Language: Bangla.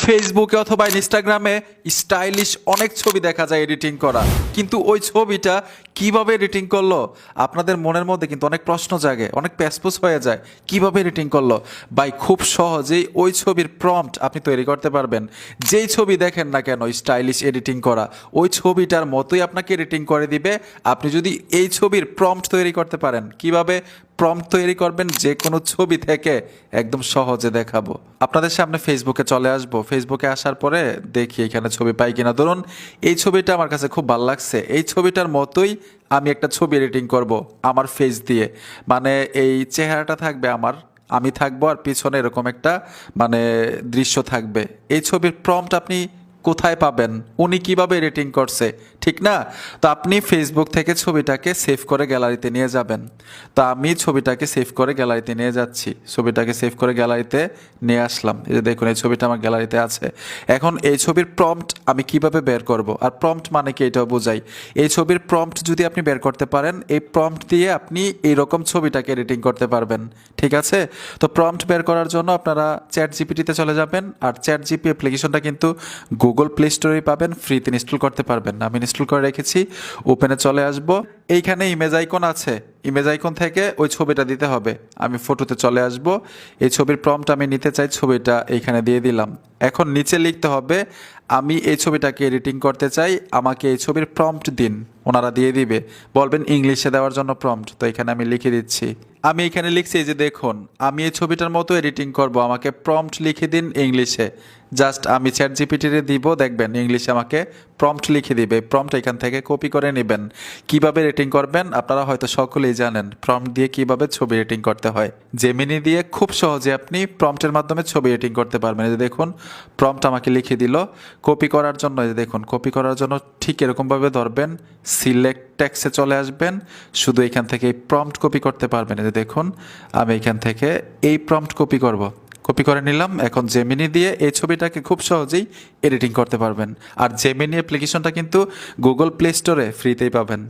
ফেসবুকে অথবা ইনস্টাগ্রামে স্টাইলিশ অনেক ছবি দেখা যায় এডিটিং করা, কিন্তু ওই ছবিটা কিভাবে এডিটিং করলো আপনাদের মনের মধ্যে কিন্তু অনেক প্রশ্ন জাগে, অনেক প্যাসপোস হয়ে যায়। কিভাবে এডিটিং করলো ভাই? খুব সহজেই ওই ছবির প্রম্পট আপনি তৈরি করতে পারবেন। যেই ছবি দেখেন না কেন স্টাইলিশ এডিটিং করা, ওই ছবিটার মতোই আপনাকে এডিটিং করে দিবে আপনি যদি এই ছবির প্রম্পট তৈরি করতে পারেন। কিভাবে প্রম্পট তৈরি করবেন যে কোনো ছবি থেকে একদম সহজে দেখাবো। আপনাদের সামনে ফেসবুকে চলে আসবো। ফেসবুকে আসার পরে দেখি এখানে ছবি পাই কিনা। ধরুন এই ছবিটা আমার কাছে খুব ভালো লাগছে, এই ছবিটার মতোই আমি একটা ছবি এডিটিং করব আমার ফেস দিয়ে। মানে এই চেহারাটা থাকবে আমার, আমি থাকবো, আর পিছনে এরকম একটা মানে দৃশ্য থাকবে। এই ছবির প্রম্পট আপনি কোথায় পাবেন? উনি কিভাবে এডিটিং করছে, ঠিক না? তো আপনি ফেসবুক থেকে ছবিটাকে সেভ করে গ্যালারিতে নিয়ে যাবেন। তো আমি ছবিটাকে সেভ করে গ্যালারিতে নিয়ে যাচ্ছি। ছবিটাকে সেভ করে গ্যালারিতে নিয়ে আসলাম। এই যে দেখুন, এই ছবিটা আমার গ্যালারিতে আছে। এখন এই ছবির প্রম্পট আমি কিভাবে বের করব? আর প্রম্পট মানে কি এটাও বোঝাই। এই ছবির প্রম্পট যদি আপনি বের করতে পারেন, এই প্রম্পট দিয়ে আপনি এইরকম ছবিটাকে এডিটিং করতে পারবেন, ঠিক আছে? তো প্রম্পট বের করার জন্য আপনারা চ্যাট জিপিটিতে চলে যাবেন। আর চ্যাট জিপি অ্যাপ্লিকেশনটা কিন্তু গুগল প্লে স্টোরে পাবেন, ফ্রিতে ইনস্টল করতে পারবেন। আমি ইনস্টল করে রেখেছি। ওপেনে চলে আসব। এইখানে ইমেজ আইকন আছে, ইমেজ আইকন থেকে ওই ছবিটা দিতে হবে। আমি ফটোতে চলে আসব। এই ছবির প্রম্পট আমি নিতে চাই, ছবিটা এইখানে দিয়ে দিলাম। এখন নিচে লিখতে হবে আমি এই ছবিটাকে এডিটিং করতে চাই, আমাকে এই ছবির প্রম্পট দিন। ওনারা দিয়ে দিবে, বলবেন ইংলিশে দেওয়ার জন্য প্রম্পট। তো এখানে আমি লিখে দিচ্ছি। আমি এখানে লিখছি, এই যে দেখুন, আমি এই ছবিটার মতো এডিটিং করব, আমাকে প্রম্পট লিখে দিন ইংলিশে। জাস্ট আমি চ্যাট জিপিটিতে দিব, দেখবেন ইংলিশে আমাকে প্রম্পট লিখে দিবে। প্রম্পট এখান থেকে কপি করে নেবেন। কিভাবে এডিটিং করবেন আপনারা হয়তো সকলেই জানেন, প্রম্পট দিয়ে কিভাবে ছবি এডিটিং করতে হয়। জেমিনি দিয়ে খুব সহজে আপনি প্রম্পটের মাধ্যমে ছবি এডিটিং করতে পারবেন। এই যে দেখুন, প্রম্পট আমাকে লিখে দিল। কপি করার জন্য এই যে দেখুন, কপি করার জন্য ঠিক এরকমভাবে ধরবেন, সিলেক্ট টেক্সটে চলে আসবেন, শুধু এখান থেকে এই প্রম্পট কপি করতে পারবেন। এই যে দেখুন, আমি এখান থেকে এই প্রম্পট কপি করব। কপি করে নিলাম। এখন জেমিনি দিয়ে এই ছবিটাকে খুব সহজেই এডিটিং করতে পারবেন। আর জেমিনি অ্যাপ্লিকেশনটা কিন্তু গুগল প্লে স্টোরে ফ্রিতেই পাবেন।